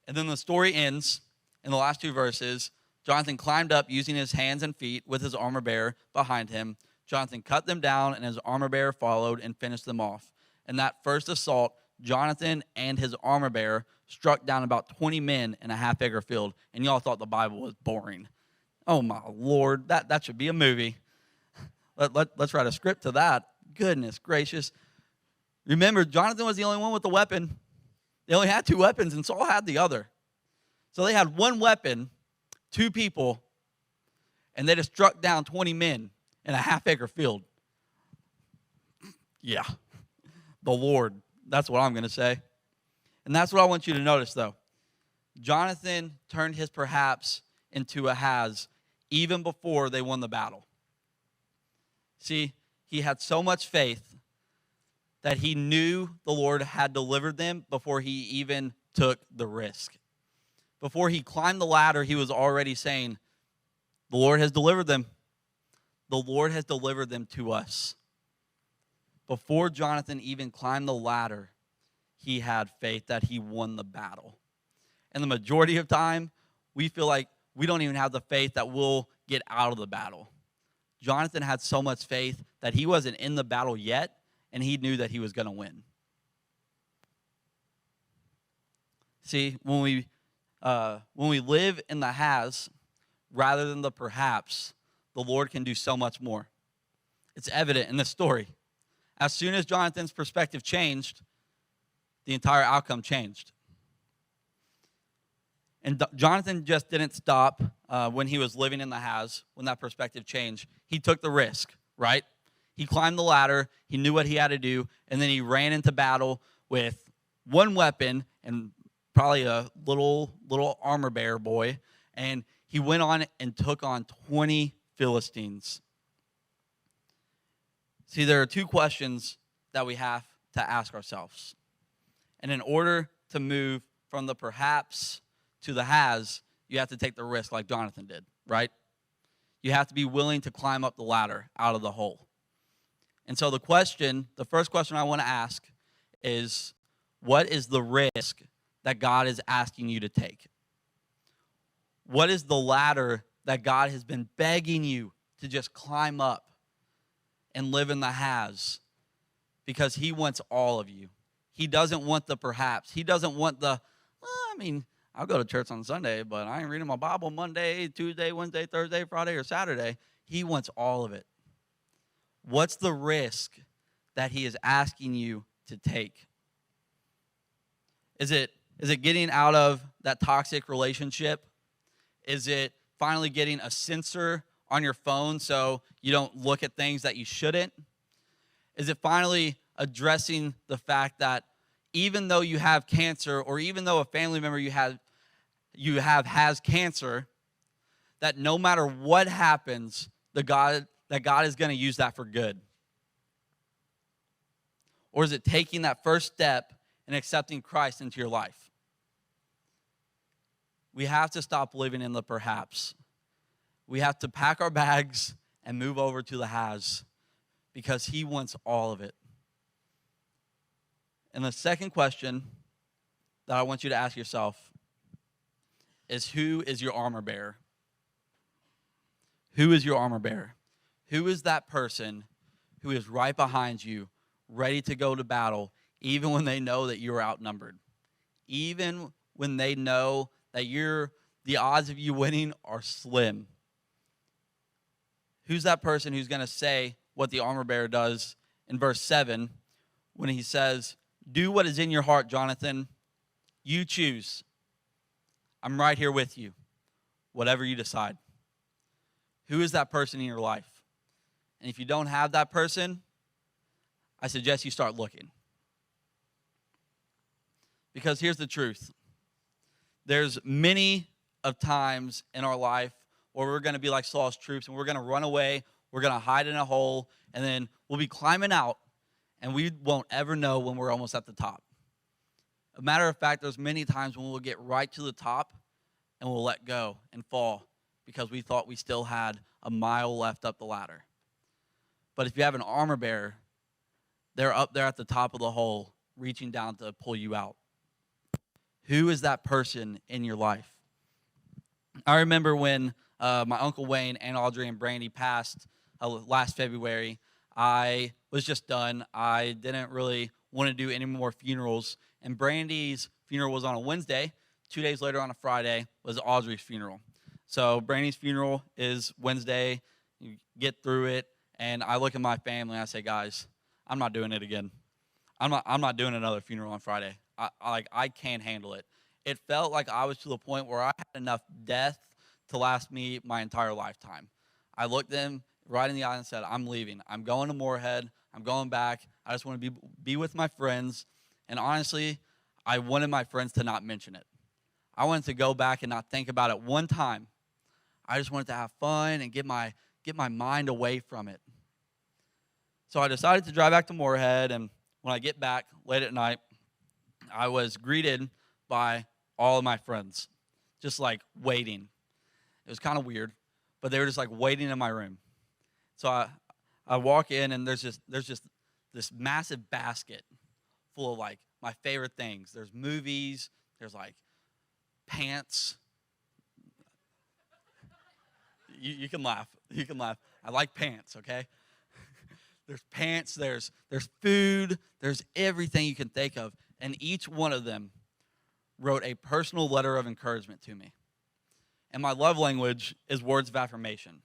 Speaker 3: And then the story ends in the last 2 verses. Jonathan climbed up using his hands and feet with his armor bearer behind him. Jonathan cut them down, and his armor bearer followed and finished them off. In that first assault, Jonathan and his armor bearer struck down about 20 men in a half-acre field, and y'all thought the Bible was boring. Oh, my Lord, that should be a movie. Let's write a script to that. Goodness gracious. Remember, Jonathan was the only one with the weapon. They only had 2 weapons, and Saul had the other. So they had 1 weapon, 2 people, and they just struck down 20 men in a half-acre field. Yeah, the Lord. That's what I'm going to say. And that's what I want you to notice, though. Jonathan turned his perhaps into a has even before they won the battle. See, he had so much faith that he knew the Lord had delivered them before he even took the risk. Before he climbed the ladder, he was already saying, the Lord has delivered them. The Lord has delivered them to us. Before Jonathan even climbed the ladder, he had faith that he won the battle. And the majority of time, we feel like we don't even have the faith that we'll get out of the battle. Jonathan had so much faith that he wasn't in the battle yet, and he knew that he was going to win. See, when we live in the has rather than the perhaps, the Lord can do so much more. It's evident in this story. As soon as Jonathan's perspective changed, the entire outcome changed. And Jonathan just didn't stop when he was living in the house, when that perspective changed. He took the risk, right? He climbed the ladder, he knew what he had to do, and then he ran into battle with one weapon and probably a little armor bearer boy, and he went on and took on 20 Philistines. See, there are two questions that we have to ask ourselves. And in order to move from the perhaps to the has, you have to take the risk like Jonathan did, right? You have to be willing to climb up the ladder out of the hole. And so the first question I want to ask is, what is the risk that God is asking you to take? What is the ladder that God has been begging you to just climb up and live in the has? Because he wants all of you. He doesn't want the perhaps. He doesn't want I'll go to church on Sunday, but I ain't reading my Bible Monday, Tuesday, Wednesday, Thursday, Friday, or Saturday. He wants all of it. What's the risk that he is asking you to take? Is it getting out of that toxic relationship? Is it finally getting a censor on your phone so you don't look at things that you shouldn't? Is it finally addressing the fact that even though you have cancer, or even though a family member you have has cancer, that no matter what happens, that God is going to use that for good? Or is it taking that first step and accepting Christ into your life? We have to stop living in the perhaps. We have to pack our bags and move over to the has, because he wants all of it. And the second question that I want you to ask yourself is, who is your armor bearer? Who is your armor bearer? Who is that person who is right behind you, ready to go to battle, even when they know that you're outnumbered? Even when they know that the odds of you winning are slim. Who's that person who's going to say what the armor bearer does in verse 7 when he says, "Do what is in your heart, Jonathan. You choose. I'm right here with you, whatever you decide." Who is that person in your life? And if you don't have that person, I suggest you start looking. Because here's the truth. There's many of times in our life where we're going to be like Saul's troops, and we're going to run away, we're going to hide in a hole, and then we'll be climbing out, and we won't ever know when we're almost at the top. A matter of fact, there's many times when we'll get right to the top and we'll let go and fall because we thought we still had a mile left up the ladder. But if you have an armor bearer, they're up there at the top of the hole, reaching down to pull you out. Who is that person in your life? I remember when my Uncle Wayne, Aunt Audrey, and Brandy passed last February. I was just done. I didn't really want to do any more funerals. And Brandy's funeral was on a Wednesday. 2 days later, on a Friday, was Audrey's funeral. So Brandy's funeral is Wednesday. You get through it. And I look at my family and I say, guys, I'm not doing it again. I'm not doing another funeral on Friday. I can't handle it. It felt like I was to the point where I had enough death to last me my entire lifetime. I looked them right in the eye and said, I'm leaving. I'm going to Moorhead. I'm going back. I just want to be with my friends. And honestly, I wanted my friends to not mention it. I wanted to go back and not think about it one time. I just wanted to have fun and get my mind away from it. So I decided to drive back to Moorhead, and when I get back late at night, I was greeted by all of my friends, just like waiting. It was kind of weird, but they were just like waiting in my room. So I walk in, and there's just this massive basket full of like my favorite things. There's movies, there's like pants. You can laugh. You can laugh. I like pants, okay? There's pants, there's food, there's everything you can think of. And each one of them wrote a personal letter of encouragement to me. And my love language is words of affirmation.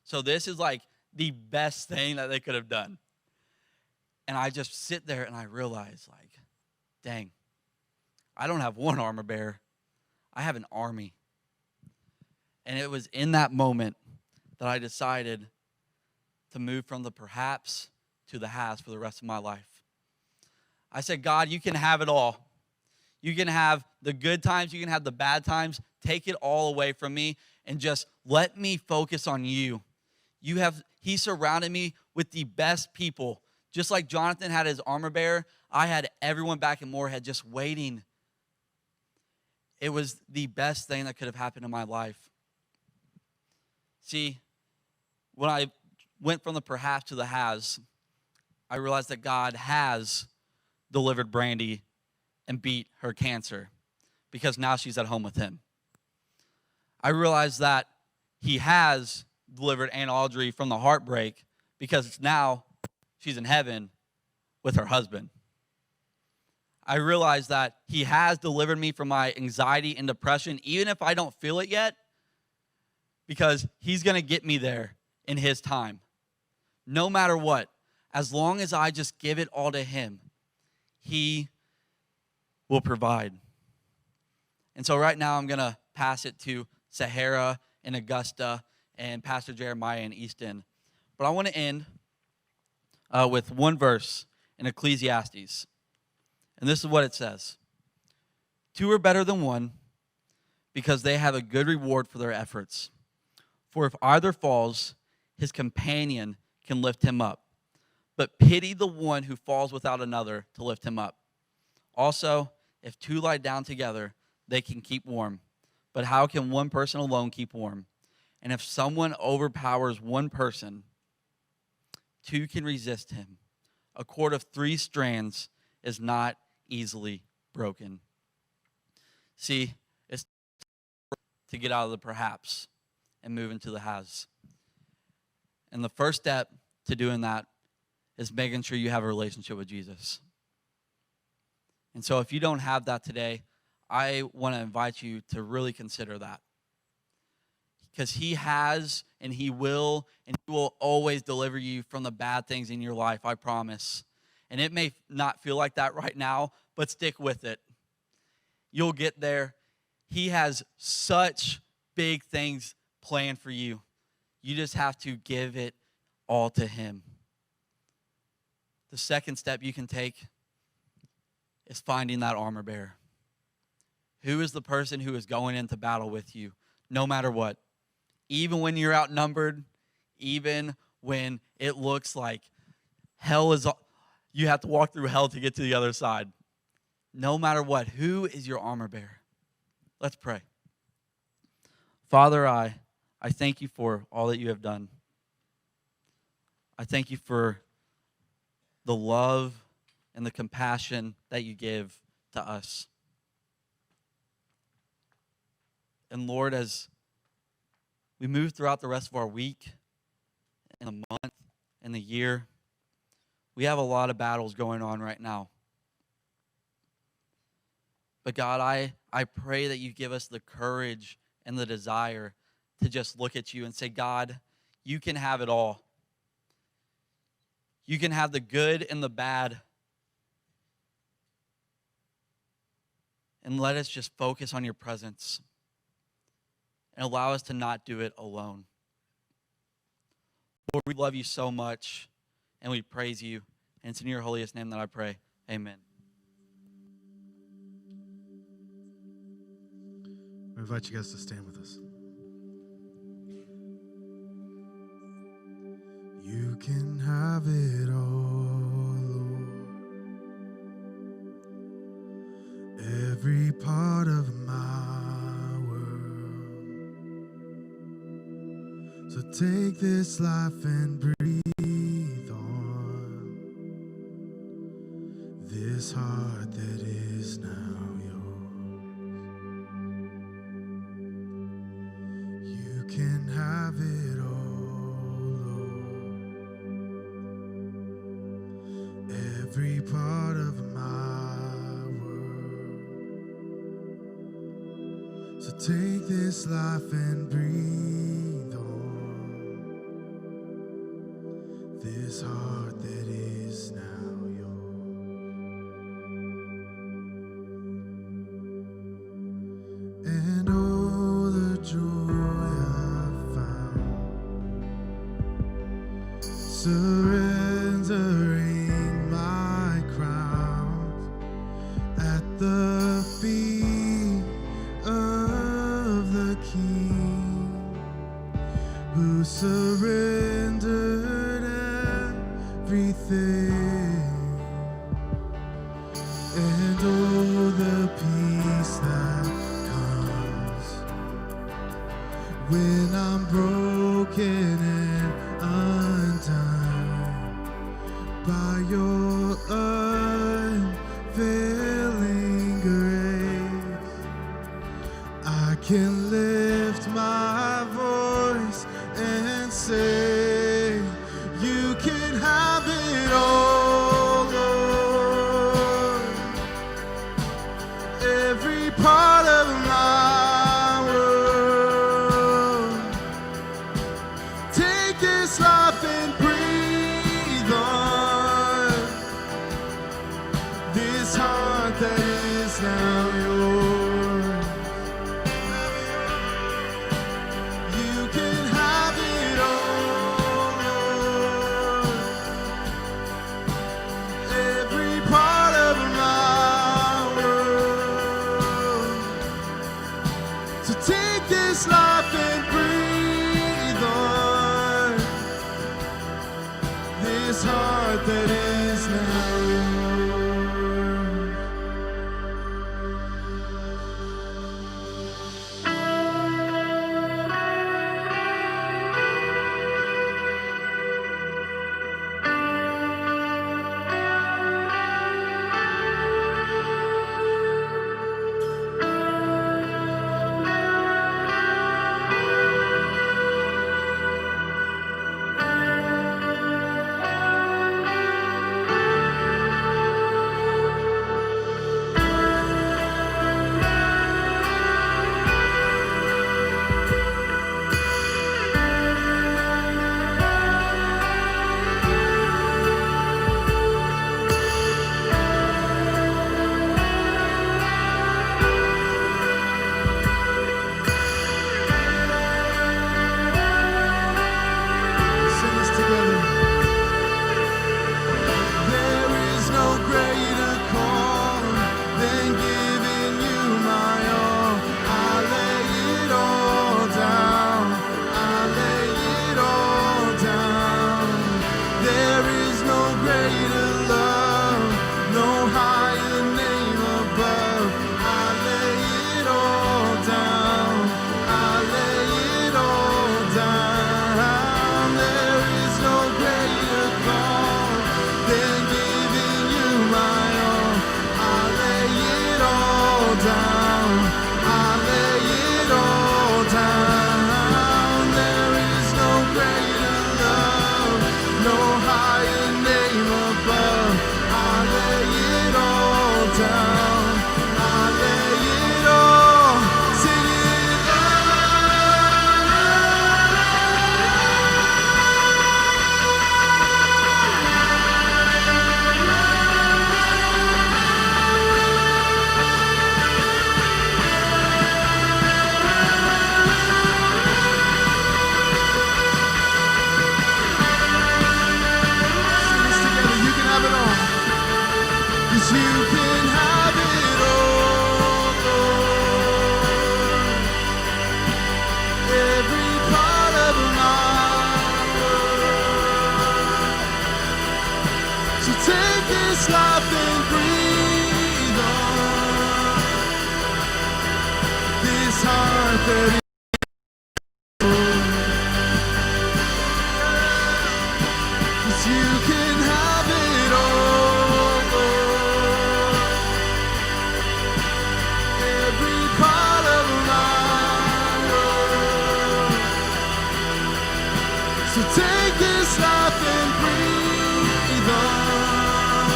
Speaker 3: So this is like the best thing that they could have done. And I just sit there and I realize, like, dang, I don't have one armor bearer. I have an army. And it was in that moment that I decided to move from the perhaps to the has for the rest of my life. I said, God, you can have it all. You can have the good times, you can have the bad times. Take it all away from me and just let me focus on you. He surrounded me with the best people. Just like Jonathan had his armor bearer, I had everyone back in Moorhead just waiting. It was the best thing that could have happened in my life. See, when I went from the perhaps to the has, I realized that God has delivered Brandy and beat her cancer because now she's at home with him. I realized that he has delivered Aunt Audrey from the heartbreak because now she's in heaven with her husband. I realized that he has delivered me from my anxiety and depression, even if I don't feel it yet, because he's going to get me there in his time. No matter what, as long as I just give it all to him, he will provide. And so right now I'm going to pass it to Sahara and Augusta and Pastor Jeremiah in Easton. But I want to end with one verse in Ecclesiastes. And this is what it says. 2 are better than 1 because they have a good reward for their efforts. For if either falls, his companion can lift him up. But pity the one who falls without another to lift him up. Also, if 2 lie down together, they can keep warm. But how can one person alone keep warm? And if someone overpowers one person, 2 can resist him. A cord of 3 strands is not easily broken. See, it's to get out of the perhaps and move into the has. And the first step to doing that is making sure you have a relationship with Jesus. And so if you don't have that today, I want to invite you to really consider that. Because he has and he will always deliver you from the bad things in your life, I promise. And it may not feel like that right now, but stick with it. You'll get there. He has such big things planned for you. You just have to give it all to him. The second step you can take is finding that armor bearer. Who is the person who is going into battle with you, no matter what? Even when you're outnumbered, even when it looks like hell is, you have to walk through hell to get to the other side. No matter what, who is your armor bearer? Let's pray. Father, I thank you for all that you have done. I thank you for the love and the compassion that you give to us. And Lord, as we move throughout the rest of our week and the month and the year, we have a lot of battles going on right now. But God, I pray that you give us the courage and the desire to just look at you and say, God, you can have it all. You can have the good and the bad. And let us just focus on your presence and allow us to not do it alone. Lord, we love you so much and we praise you. And it's in your holiest name that I pray. Amen.
Speaker 2: I invite you guys to stand with us. You can have it all, Lord. Every part of my world. So take this life and breathe on this heart that is now yours. You can have it all, Lord. Every part of my world. So take this life and breathe on this heart that is now yours. surrendering my crowns at the feet of the King, who surrendered everything. And oh, the peace that comes when I'm broken and undone by your unfailing grace. I can lift my voice and say, you can have it all, Lord. Every part of my world. Take this life and breathe on this heart that is now yours. You can have it all, Lord. Every part of my world. So take this life and breathe on this heart that is now yours. Sing this together. There is no greater call than giving you my all. I lay it all down. I lay it all down. There is no greater love, no higher name above. I lay it all down. I lay it all down. There is no greater call than giving you my all. I lay it all down. I lay it all down. There is no greater love, no higher name above. I lay it all down. I lay it all. Sing it. Sing this together. You can have it all. 'Cause you can have it all, Lord. Every part of my world. So take this life and breathe on this heart that is. 'Cause you can have it all, Lord. Every part of my world. So take this life and breathe on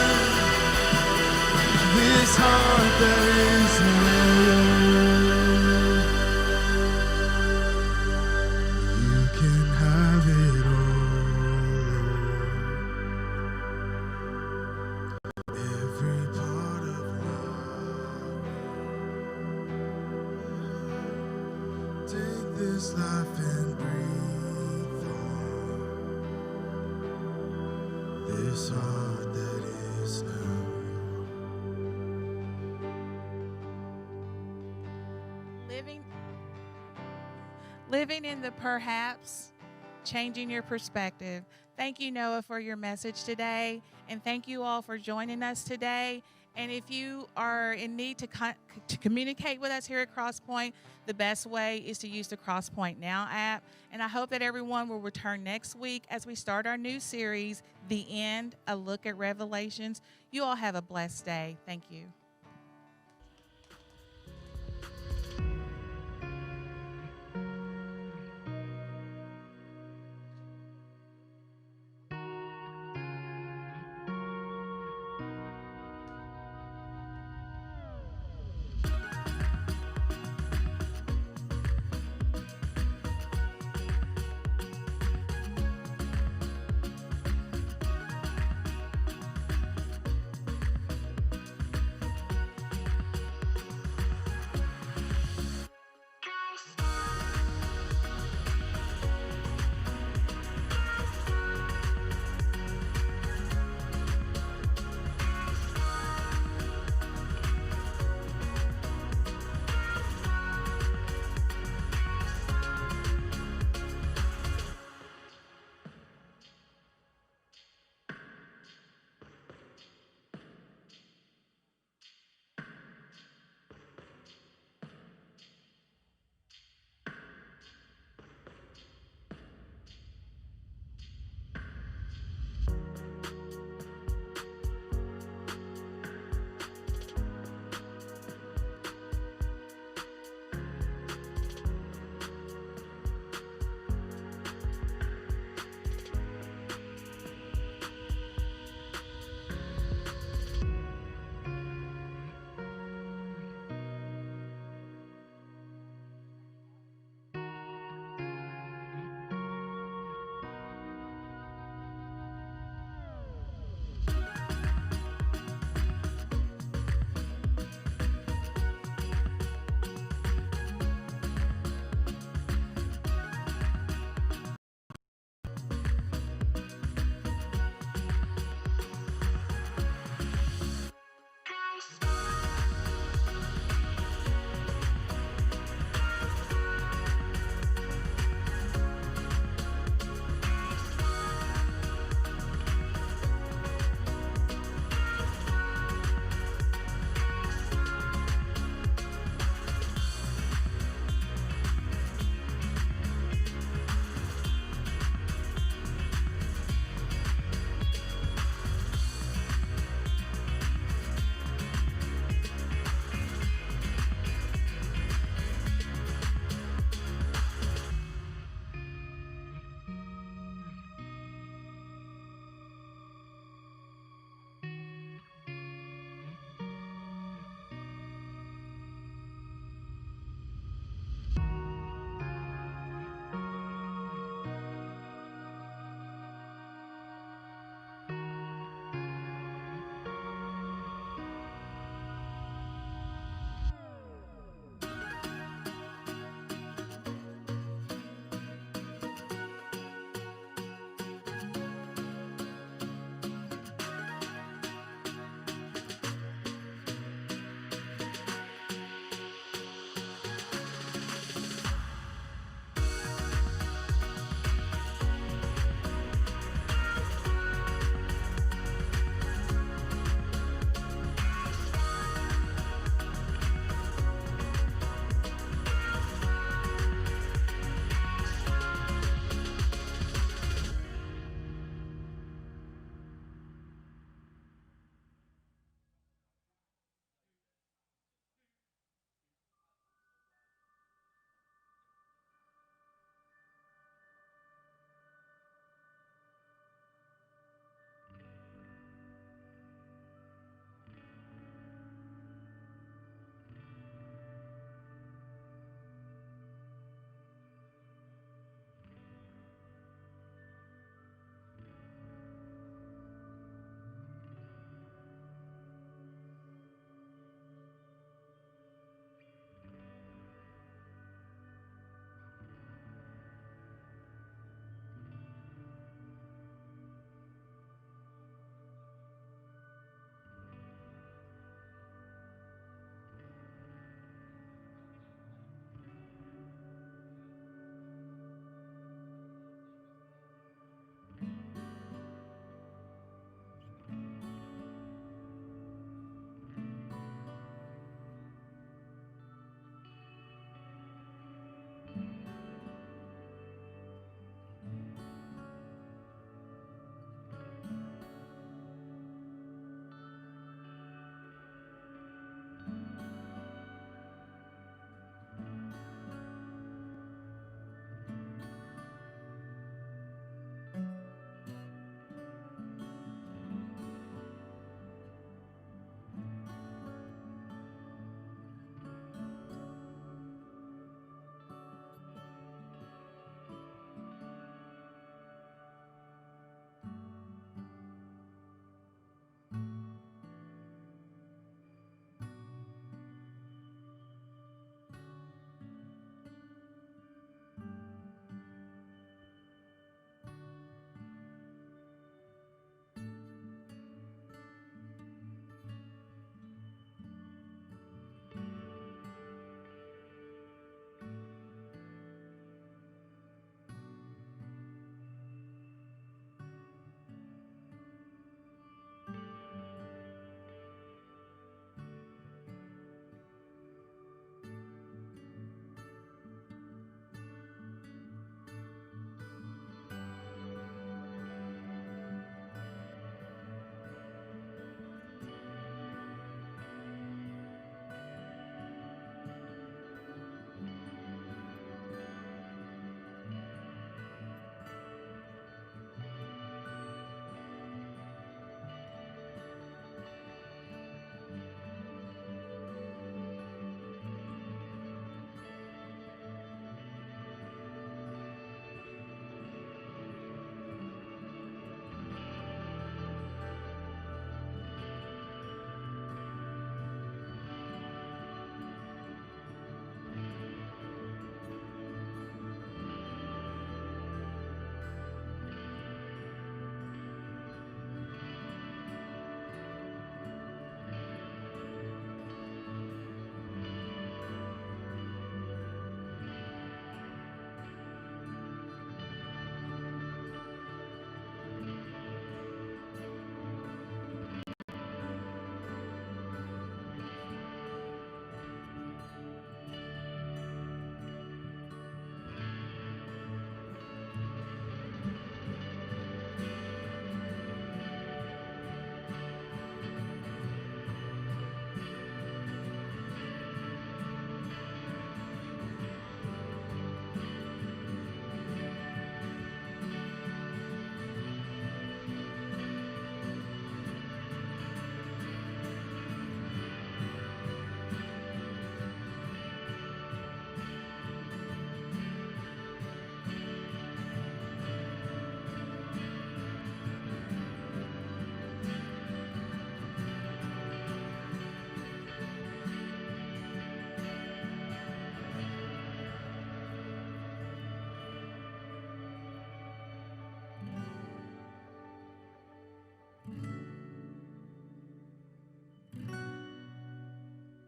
Speaker 2: this heart that is now yours. You can have it all, Lord. Every part of my world. Take this life and breathe on this heart that is now
Speaker 1: Living in the perhaps, changing your perspective. Thank you, Noah, for your message today, and thank you all for joining us today. And if you are in need to communicate with us here at Crosspoint, the best way is to use the Crosspoint Now app. And I hope that everyone will return next week as we start our new series, The End, A Look at Revelations. You all have a blessed day. Thank you.